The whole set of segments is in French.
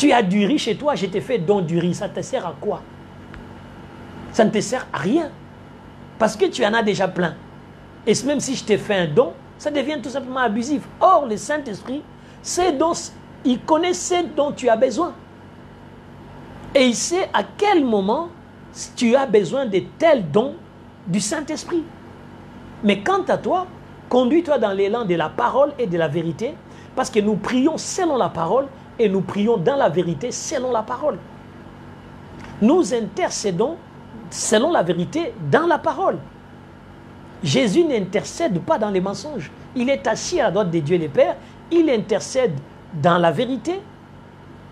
Tu as du riz chez toi, je t'ai fait don du riz. Ça te sert à quoi? Ça ne te sert à rien. Parce que tu en as déjà plein. Et même si je t'ai fait un don, ça devient tout simplement abusif. Or, le Saint-Esprit, il connaît ce dont tu as besoin. Et il sait à quel moment tu as besoin de tels dons du Saint-Esprit. Mais quant à toi, conduis-toi dans l'élan de la parole et de la vérité, parce que nous prions selon la parole et nous prions dans la vérité selon la parole. Nous intercédons selon la vérité dans la parole. Jésus n'intercède pas dans les mensonges. Il est assis à la droite de Dieu le Père. Il intercède dans la vérité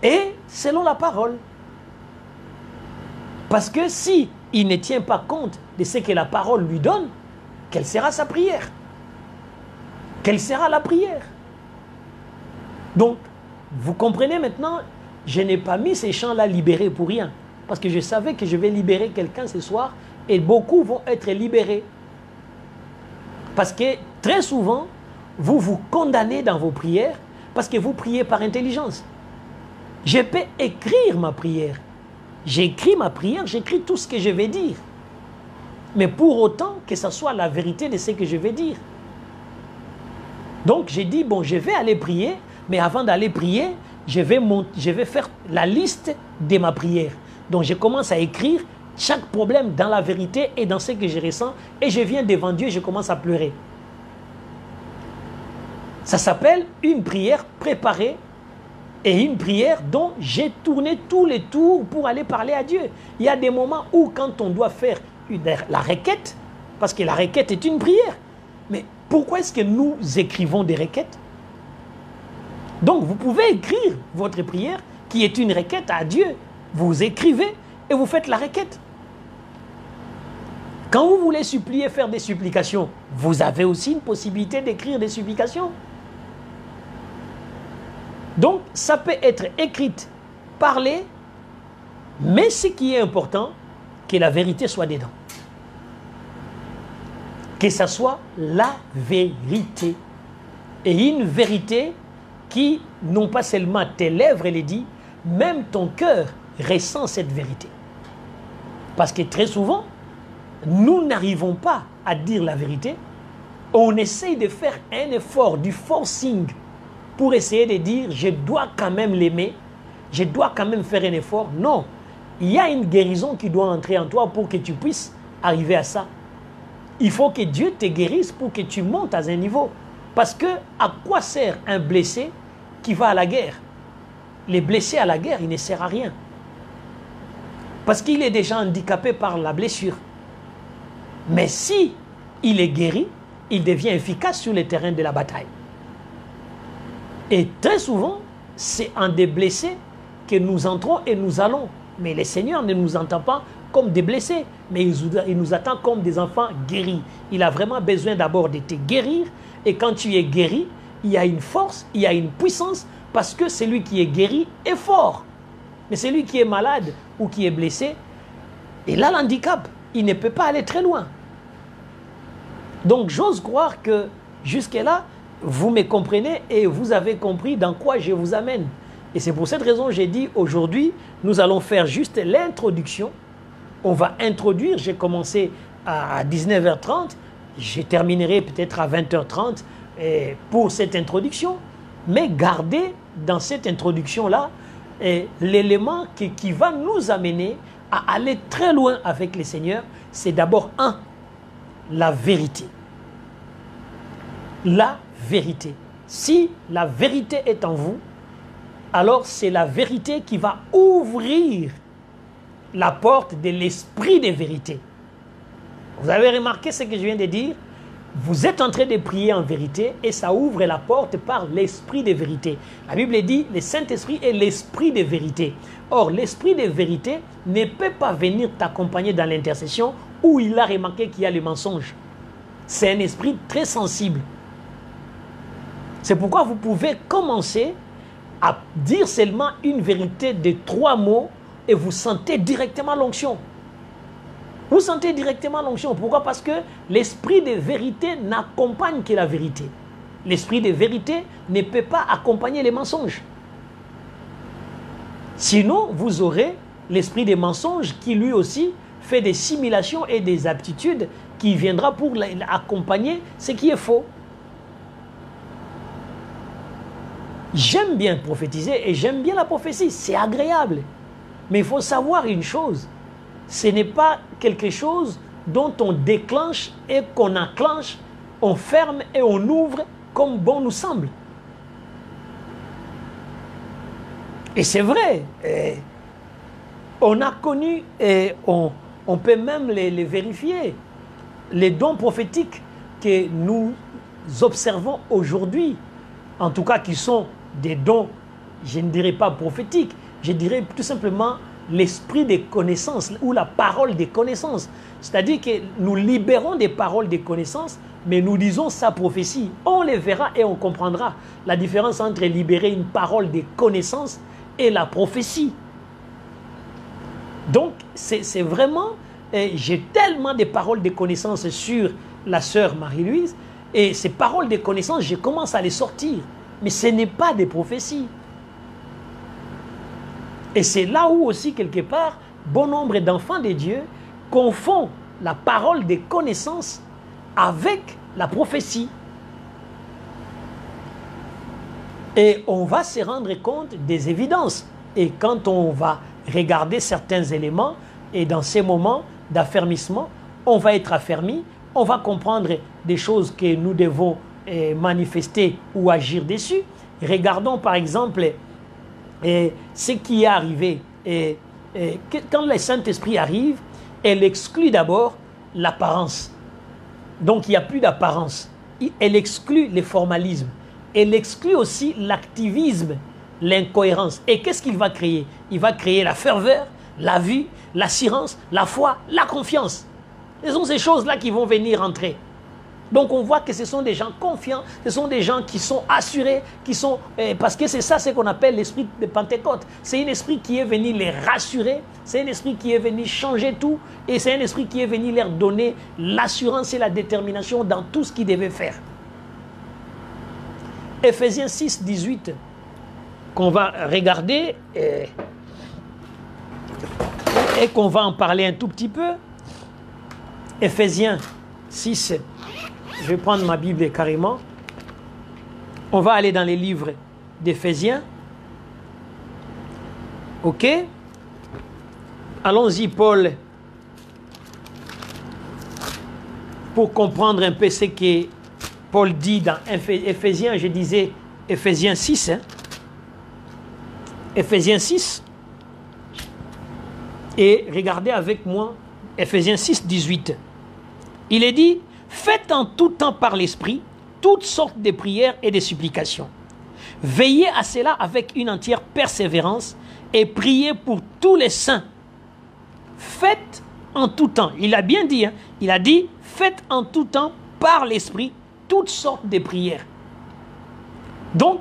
et selon la parole. Parce que si il ne tient pas compte de ce que la parole lui donne, quelle sera sa prière? Quelle sera la prière? Donc, vous comprenez maintenant, je n'ai pas mis ces chants-là libérés pour rien. Parce que je savais que je vais libérer quelqu'un ce soir et beaucoup vont être libérés. Parce que très souvent, vous vous condamnez dans vos prières parce que vous priez par intelligence. Je peux écrire ma prière. J'écris ma prière, j'écris tout ce que je vais dire. Mais pour autant que ce soit la vérité de ce que je vais dire. Donc j'ai dit, bon, je vais aller prier, mais avant d'aller prier, je vais faire la liste de ma prière. Donc je commence à écrire chaque problème dans la vérité et dans ce que je ressens, et je viens devant Dieu et je commence à pleurer. Ça s'appelle une prière préparée et une prière dont j'ai tourné tous les tours pour aller parler à Dieu. Il y a des moments où quand on doit faire la requête, parce que la requête est une prière, mais pourquoi est-ce que nous écrivons des requêtes? Donc vous pouvez écrire votre prière qui est une requête à Dieu. Vous écrivez et vous faites la requête. Quand vous voulez supplier, faire des supplications, vous avez aussi une possibilité d'écrire des supplications. Donc, ça peut être écrite, parlée, mais ce qui est important, que la vérité soit dedans. Que ça soit la vérité. Et une vérité qui, non pas seulement tes lèvres les dit, même ton cœur ressent cette vérité. Parce que très souvent, nous n'arrivons pas à dire la vérité. On essaye de faire un effort, du forcing, pour essayer de dire, je dois quand même l'aimer, je dois quand même faire un effort. Non, il y a une guérison qui doit entrer en toi pour que tu puisses arriver à ça. Il faut que Dieu te guérisse pour que tu montes à un niveau. Parce que à quoi sert un blessé qui va à la guerre? Les blessés à la guerre, il ne sert à rien. Parce qu'il est déjà handicapé par la blessure. Mais si il est guéri, il devient efficace sur le terrain de la bataille. Et très souvent, c'est en des blessés que nous entrons et nous allons. Mais le Seigneur ne nous entend pas comme des blessés, mais il nous attend comme des enfants guéris. Il a vraiment besoin d'abord de te guérir. Et quand tu es guéri, il y a une force, il y a une puissance, parce que celui qui est guéri est fort. Mais celui qui est malade ou qui est blessé, il a l'handicap. Il ne peut pas aller très loin. Donc j'ose croire que jusque-là, vous me comprenez et vous avez compris dans quoi je vous amène. Et c'est pour cette raison que j'ai dit aujourd'hui, nous allons faire juste l'introduction. On va introduire, j'ai commencé à 19h30, je terminerai peut-être à 20h30 pour cette introduction. Mais gardez dans cette introduction-là l'élément qui va nous amener à aller très loin avec le Seigneur. C'est d'abord la vérité. La vérité. Si la vérité est en vous, alors c'est la vérité qui va ouvrir la porte de l'esprit de vérité. Vous avez remarqué ce que je viens de dire? Vous êtes en train de prier en vérité et ça ouvre la porte par l'esprit de vérité. La Bible dit, le Saint-Esprit est l'esprit de vérité. Or, l'esprit de vérité ne peut pas venir t'accompagner dans l'intercession où il a remarqué qu'il y a le mensonge. C'est un esprit très sensible. C'est pourquoi vous pouvez commencer à dire seulement une vérité de 3 mots et vous sentez directement l'onction. Vous sentez directement l'onction. Pourquoi? Parce que l'esprit de vérité n'accompagne que la vérité. L'esprit de vérité ne peut pas accompagner les mensonges. Sinon, vous aurez l'esprit des mensonges qui lui aussi fait des simulations et des aptitudes qui viendra pour accompagner ce qui est faux. J'aime bien prophétiser et j'aime bien la prophétie, c'est agréable. Mais il faut savoir une chose, ce n'est pas quelque chose dont on déclenche et qu'on enclenche, on ferme et on ouvre comme bon nous semble. Et c'est vrai, on a connu, et on peut même les vérifier, les dons prophétiques que nous observons aujourd'hui, en tout cas qui sont des dons, je ne dirais pas prophétiques, je dirais tout simplement l'esprit des connaissances ou la parole des connaissances. C'est-à-dire que nous libérons des paroles des connaissances, mais nous disons sa prophétie. On les verra et on comprendra la différence entre libérer une parole des connaissances et la prophétie. Donc, c'est vraiment, j'ai tellement de paroles de connaissances sur la sœur Marie-Louise, et ces paroles de connaissances, je commence à les sortir. Mais ce n'est pas des prophéties. Et c'est là où aussi, quelque part, bon nombre d'enfants de Dieu confondent la parole des connaissances avec la prophétie. Et on va se rendre compte des évidences. Et quand on va regarder certains éléments, et dans ces moments d'affermissement, on va être affermi, on va comprendre des choses que nous devons manifester ou agir dessus. Regardons par exemple ce qui est arrivé. Quand le Saint-Esprit arrive, elle exclut d'abord l'apparence. Donc il n'y a plus d'apparence. Elle exclut les formalismes. Elle exclut aussi l'activisme, l'incohérence. Et qu'est-ce qu'il va créer? Il va créer la ferveur, la vue, l'assurance, la foi, la confiance. Ce sont ces choses-là qui vont venir entrer. Donc on voit que ce sont des gens confiants, ce sont des gens qui sont assurés, qui sont, parce que c'est ça ce qu'on appelle l'esprit de Pentecôte. C'est un esprit qui est venu les rassurer, c'est un esprit qui est venu changer tout, et c'est un esprit qui est venu leur donner l'assurance et la détermination dans tout ce qu'ils devaient faire. Ephésiens 6, 18, qu'on va regarder et qu'on va en parler un tout petit peu. Ephésiens 6, je vais prendre ma Bible carrément. On va aller dans les livres d'Éphésiens. Ok? Allons-y, Paul, pour comprendre un peu ce que Paul dit dans Éphésiens. Je disais Éphésiens 6. Hein? Éphésiens 6. Et regardez avec moi Éphésiens 6, 18. Il est dit: faites en tout temps par l'Esprit toutes sortes de prières et de supplications. Veillez à cela avec une entière persévérance et priez pour tous les saints. Faites en tout temps. Il a bien dit, hein? Il a dit: faites en tout temps par l'Esprit toutes sortes de prières. Donc,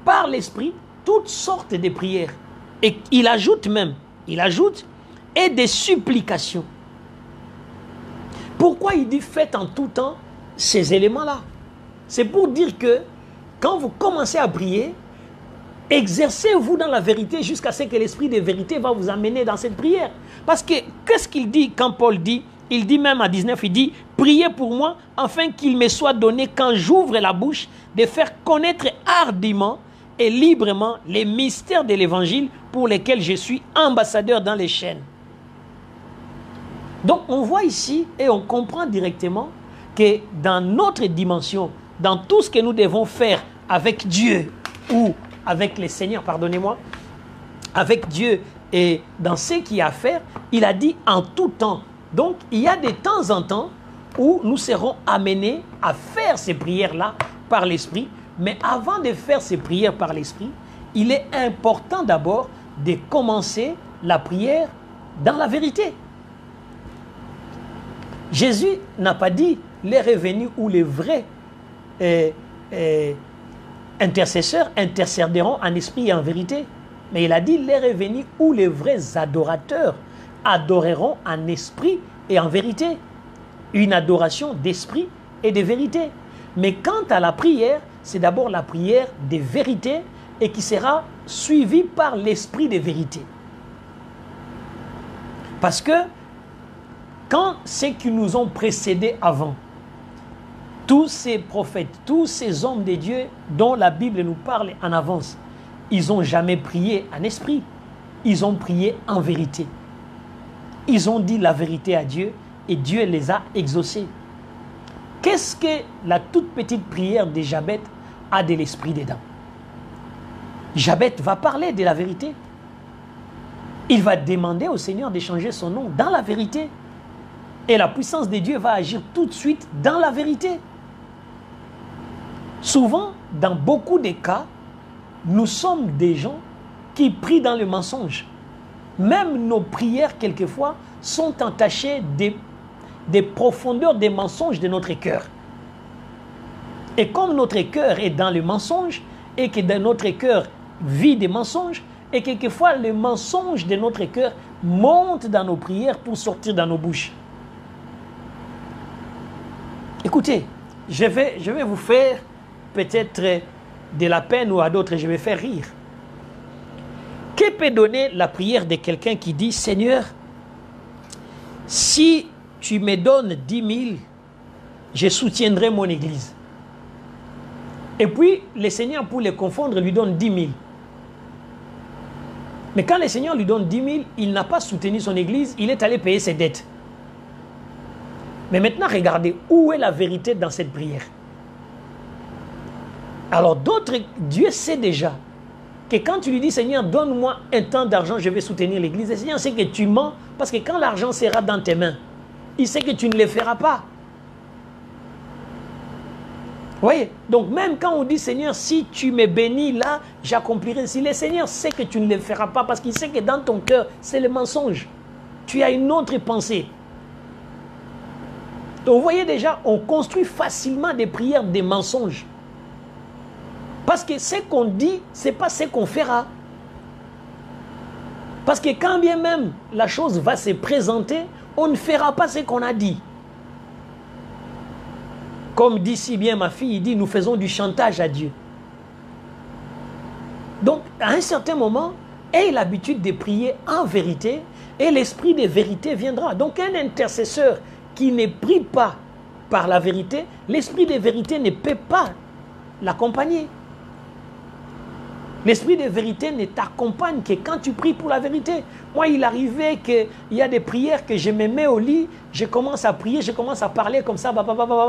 par l'Esprit, toutes sortes de prières. Et il ajoute même, et des supplications. Pourquoi il dit faites en tout temps ces éléments-là? C'est pour dire que quand vous commencez à prier, exercez-vous dans la vérité jusqu'à ce que l'esprit de vérité va vous amener dans cette prière. Parce que qu'est-ce qu'il dit quand Paul dit? Il dit même à 19, il dit: priez pour moi afin qu'il me soit donné quand j'ouvre la bouche de faire connaître hardiment et librement les mystères de l'évangile pour lesquels je suis ambassadeur dans les chaînes. Donc on voit ici et on comprend directement que dans notre dimension, dans tout ce que nous devons faire avec Dieu ou avec le Seigneur, pardonnez-moi, avec Dieu et dans ce qu'il y a à faire, il a dit en tout temps. Donc il y a de temps en temps où nous serons amenés à faire ces prières-là par l'Esprit. Mais avant de faire ces prières par l'Esprit, il est important d'abord de commencer la prière dans la vérité. Jésus n'a pas dit les revenus ou les vrais intercesseurs intercéderont en esprit et en vérité. Mais il a dit les revenus ou les vrais adorateurs adoreront en esprit et en vérité. Une adoration d'esprit et de vérité. Mais quant à la prière, c'est d'abord la prière de vérité et qui sera suivis par l'esprit de vérité. Parce que quand ceux qui nous ont précédés avant, tous ces prophètes, tous ces hommes de Dieu dont la Bible nous parle en avance, ils n'ont jamais prié en esprit, ils ont prié en vérité. Ils ont dit la vérité à Dieu et Dieu les a exaucés. Qu'est-ce que la toute petite prière de Jabez a de l'esprit dedans? Jabez va parler de la vérité. Il va demander au Seigneur de changer son nom dans la vérité. Et la puissance de Dieu va agir tout de suite dans la vérité. Souvent, dans beaucoup de cas, nous sommes des gens qui prient dans le mensonge. Même nos prières, quelquefois, sont entachées des profondeurs des mensonges de notre cœur. Et comme notre cœur est dans le mensonge, et que dans notre cœur vit des mensonges, et quelquefois le mensonge de notre cœur monte dans nos prières pour sortir dans nos bouches. Écoutez, je vais vous faire peut-être de la peine ou à d'autres, je vais faire rire. Que peut donner la prière de quelqu'un qui dit « Seigneur, si tu me donnes 10 000, je soutiendrai mon église. » Et puis, le Seigneur, pour les confondre, lui donne 10 000. Mais quand le Seigneur lui donne 10 000, il n'a pas soutenu son église, il est allé payer ses dettes. Mais maintenant, regardez, où est la vérité dans cette prière? Alors d'autres, Dieu sait déjà que quand tu lui dis, Seigneur, donne-moi un temps d'argent, je vais soutenir l'église, le Seigneur sait que tu mens, parce que quand l'argent sera dans tes mains, il sait que tu ne le feras pas. Vous voyez? Donc même quand on dit, Seigneur, si tu me bénis là, j'accomplirai. Si le Seigneur sait que tu ne le feras pas, parce qu'il sait que dans ton cœur, c'est le mensonge. Tu as une autre pensée. Donc vous voyez déjà, on construit facilement des prières, des mensonges. Parce que ce qu'on dit, ce n'est pas ce qu'on fera. Parce que quand bien même la chose va se présenter, on ne fera pas ce qu'on a dit. Comme dit si bien ma fille, il dit, nous faisons du chantage à Dieu. Donc, à un certain moment, aie l'habitude de prier en vérité et l'esprit de vérité viendra. Donc, un intercesseur qui ne prie pas par la vérité, l'esprit de vérité ne peut pas l'accompagner. L'esprit de vérité ne t'accompagne que quand tu pries pour la vérité. Moi, il arrivait qu'il y a des prières que je me mets au lit, je commence à prier, je commence à parler comme ça,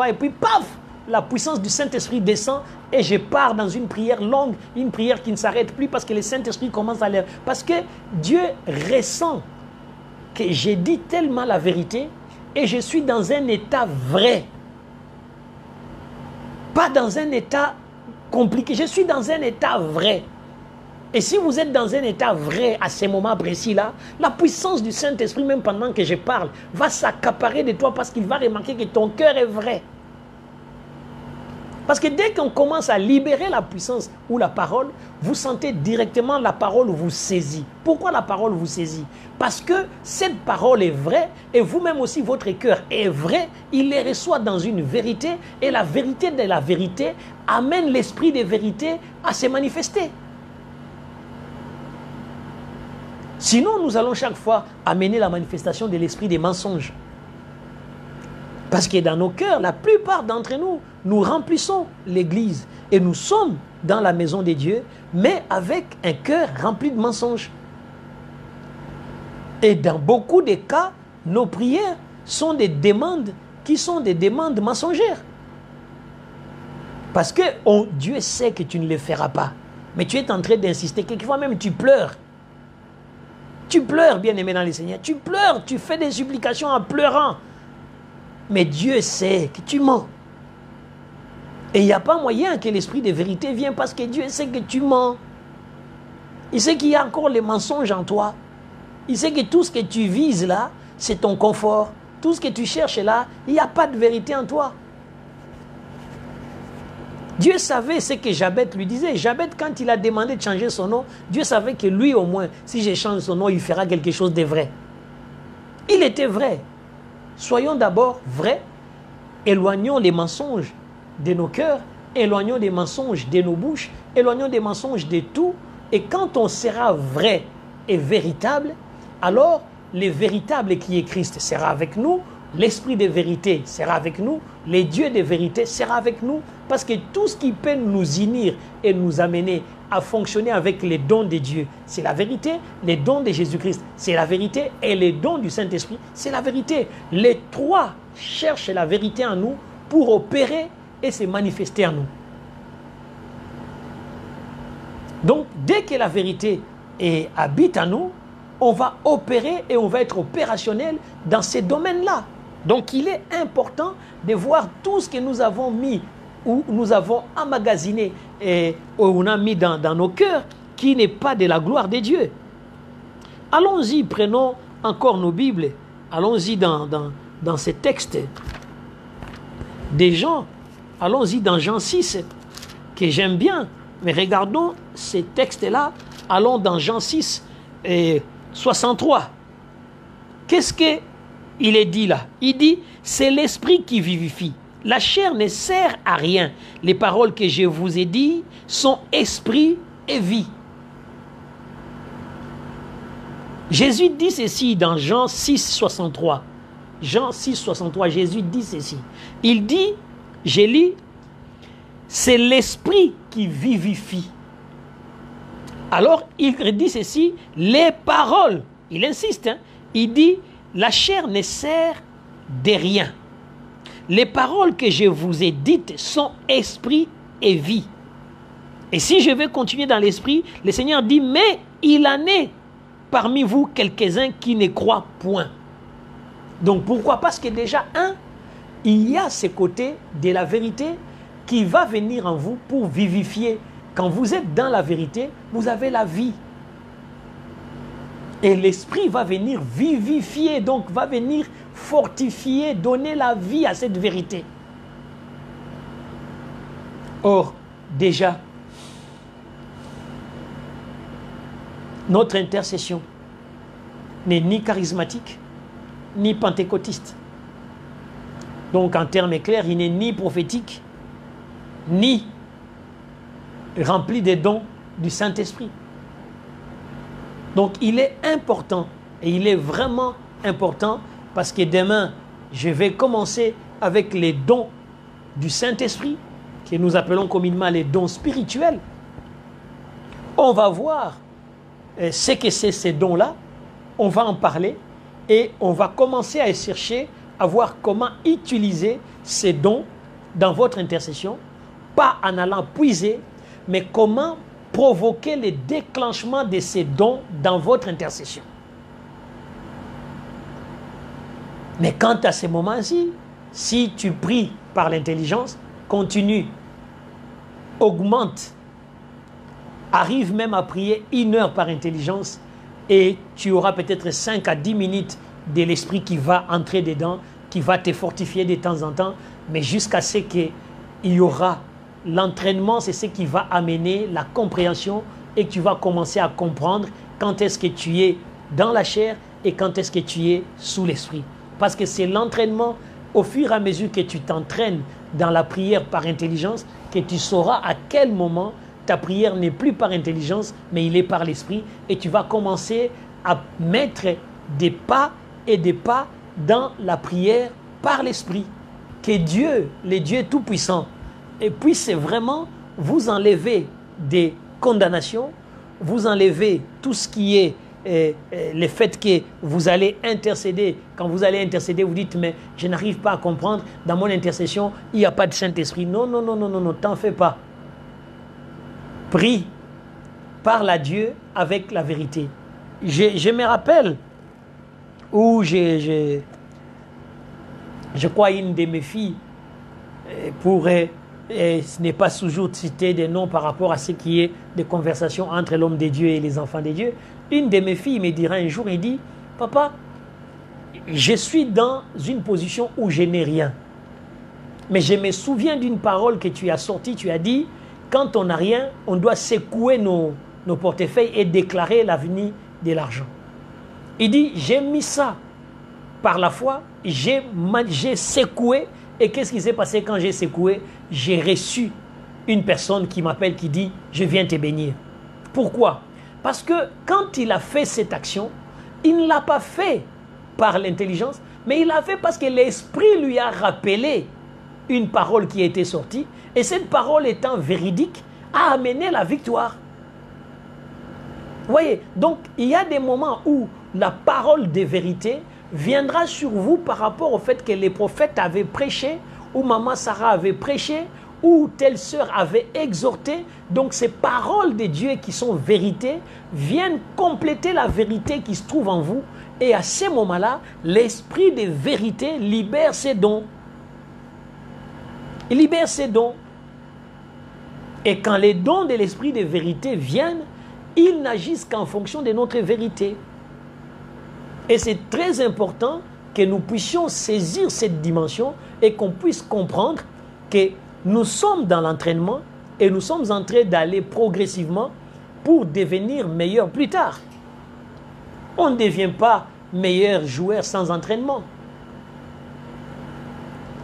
et puis paf, la puissance du Saint-Esprit descend et je pars dans une prière longue, une prière qui ne s'arrête plus parce que le Saint-Esprit commence à l'air. Parce que Dieu ressent que j'ai dit tellement la vérité et je suis dans un état vrai. Pas dans un état compliqué, je suis dans un état vrai. Et si vous êtes dans un état vrai à ce moment précis-là, la puissance du Saint-Esprit, même pendant que je parle, va s'accaparer de toi parce qu'il va remarquer que ton cœur est vrai. Parce que dès qu'on commence à libérer la puissance ou la parole, vous sentez directement la parole vous saisit. Pourquoi la parole vous saisit? Parce que cette parole est vraie et vous-même aussi votre cœur est vrai. Il les reçoit dans une vérité et la vérité de la vérité amène l'esprit de vérité à se manifester. Sinon, nous allons chaque fois amener la manifestation de l'esprit des mensonges. Parce que dans nos cœurs, la plupart d'entre nous, nous remplissons l'église et nous sommes dans la maison de Dieu, mais avec un cœur rempli de mensonges. Et dans beaucoup de cas, nos prières sont des demandes qui sont des demandes mensongères. Parce que Dieu sait que tu ne le feras pas, mais tu es en train d'insister. Quelquefois même tu pleures. Tu pleures, bien-aimé dans le Seigneur. Tu pleures, tu fais des supplications en pleurant. Mais Dieu sait que tu mens. Et il n'y a pas moyen que l'esprit de vérité vienne parce que Dieu sait que tu mens. Il sait qu'il y a encore les mensonges en toi. Il sait que tout ce que tu vises là, c'est ton confort. Tout ce que tu cherches là, il n'y a pas de vérité en toi. Dieu savait ce que Jabez lui disait. Jabez, quand il a demandé de changer son nom, Dieu savait que lui au moins, si je change son nom, il fera quelque chose de vrai. Il était vrai. Soyons d'abord vrais. Éloignons les mensonges de nos cœurs. Éloignons des mensonges de nos bouches. Éloignons des mensonges de tout Et quand on sera vrai et véritable, alors le véritable qui est Christ sera avec nous, l'esprit de vérité sera avec nous, les dieux de vérité sera avec nous, parce que tout ce qui peut nous unir et nous amener à fonctionner avec les dons de Dieu, c'est la vérité. Les dons de Jésus-Christ, c'est la vérité. Et les dons du Saint-Esprit, c'est la vérité. Les trois cherchent la vérité en nous pour opérer et se manifester en nous. Donc, dès que la vérité habite en nous, on va opérer et on va être opérationnel dans ces domaines-là. Donc, il est important de voir tout ce que nous avons mis ou nous avons emmagasiné et on a mis dans nos cœurs qui n'est pas de la gloire de Dieu. Allons-y, prenons encore nos Bibles. Allons-y dans ces textes des Jean. Allons-y dans Jean 6, que j'aime bien. Mais regardons ces textes-là. Allons dans Jean 6, 63. Qu'est-ce qu'il est dit là? Il dit, c'est l'esprit qui vivifie. La chair ne sert à rien. Les paroles que je vous ai dites sont esprit et vie. Jésus dit ceci dans Jean 6, 63. Jean 6, 63, Jésus dit ceci. Il dit, je lis, c'est l'esprit qui vivifie. Alors, il dit ceci, les paroles, il insiste, hein, il dit, la chair ne sert de rien. Les paroles que je vous ai dites sont esprit et vie. Et si je vais continuer dans l'esprit, le Seigneur dit, mais il en est parmi vous quelques-uns qui ne croient point. Donc pourquoi? Parce que déjà, il y a ce côté de la vérité qui va venir en vous pour vivifier. Quand vous êtes dans la vérité, vous avez la vie. Et l'esprit va venir vivifier, donc va venir fortifier, donner la vie à cette vérité. Or, déjà, notre intercession n'est ni charismatique, ni pentecôtiste. Donc, en termes clairs, il n'est ni prophétique, ni rempli des dons du Saint-Esprit. Donc, il est important, et il est vraiment important, parce que demain, je vais commencer avec les dons du Saint-Esprit, que nous appelons communément les dons spirituels. On va voir ce que c'est ces dons-là, on va en parler, et on va commencer à chercher à voir comment utiliser ces dons dans votre intercession, pas en allant puiser, mais comment provoquer le déclenchement de ces dons dans votre intercession. Mais quant à ces moments-ci, si tu pries par l'intelligence, continue, augmente, arrive même à prier 1 heure par intelligence et tu auras peut-être 5 à 10 minutes de l'esprit qui va entrer dedans, qui va te fortifier de temps en temps, mais jusqu'à ce qu'il y aura l'entraînement, c'est ce qui va amener la compréhension et que tu vas commencer à comprendre quand est-ce que tu es dans la chair et quand est-ce que tu es sous l'esprit. Parce que c'est l'entraînement, au fur et à mesure que tu t'entraînes dans la prière par intelligence, que tu sauras à quel moment ta prière n'est plus par intelligence, mais il est par l'esprit, et tu vas commencer à mettre des pas et des pas dans la prière par l'esprit. Que Dieu, le Dieu Tout-Puissant, puisse vraiment vous enlever des condamnations, vous enlever tout ce qui est le fait que vous allez intercéder. Quand vous allez intercéder, vous dites, mais je n'arrive pas à comprendre, dans mon intercession, il n'y a pas de Saint-Esprit. Non, non, non, non, non, non, t'en fais pas. Prie, parle à Dieu avec la vérité. Je me rappelle où je crois une de mes filles pourrait, et ce n'est pas toujours citer des noms par rapport à ce qui est des conversations entre l'homme de Dieu et les enfants de Dieu. Une de mes filles me dira un jour, il dit, papa, je suis dans une position où je n'ai rien. Mais je me souviens d'une parole que tu as sortie, tu as dit, quand on n'a rien, on doit secouer nos portefeuilles et déclarer l'avenir de l'argent. Il dit, j'ai mis ça par la foi, j'ai secoué, et qu'est-ce qui s'est passé quand j'ai secoué? J'ai reçu une personne qui m'appelle, qui dit, je viens te bénir. Pourquoi? Parce que quand il a fait cette action, il ne l'a pas fait par l'intelligence, mais il l'a fait parce que l'Esprit lui a rappelé une parole qui a été sortie, et cette parole étant véridique, a amené la victoire. Vous voyez, donc il y a des moments où la parole de vérité viendra sur vous par rapport au fait que les prophètes avaient prêché, ou Maman Sarah avait prêché, ou telle sœur avait exhorté. Donc ces paroles de Dieu qui sont vérité viennent compléter la vérité qui se trouve en vous. Et à ces moments-là, l'esprit de vérité libère ses dons. Il libère ses dons. Et quand les dons de l'esprit de vérité viennent, ils n'agissent qu'en fonction de notre vérité. Et c'est très important que nous puissions saisir cette dimension et qu'on puisse comprendre que nous sommes dans l'entraînement et nous sommes en train d'aller progressivement pour devenir meilleurs plus tard. On ne devient pas meilleur joueur sans entraînement.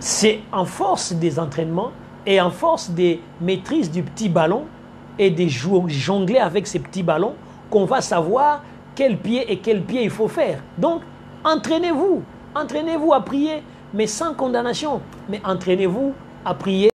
C'est en force des entraînements et en force des maîtrises du petit ballon et de jongler avec ces petits ballons qu'on va savoir quel pied et quel pied il faut faire. Donc, entraînez-vous à prier, mais sans condamnation. Mais entraînez-vous à prier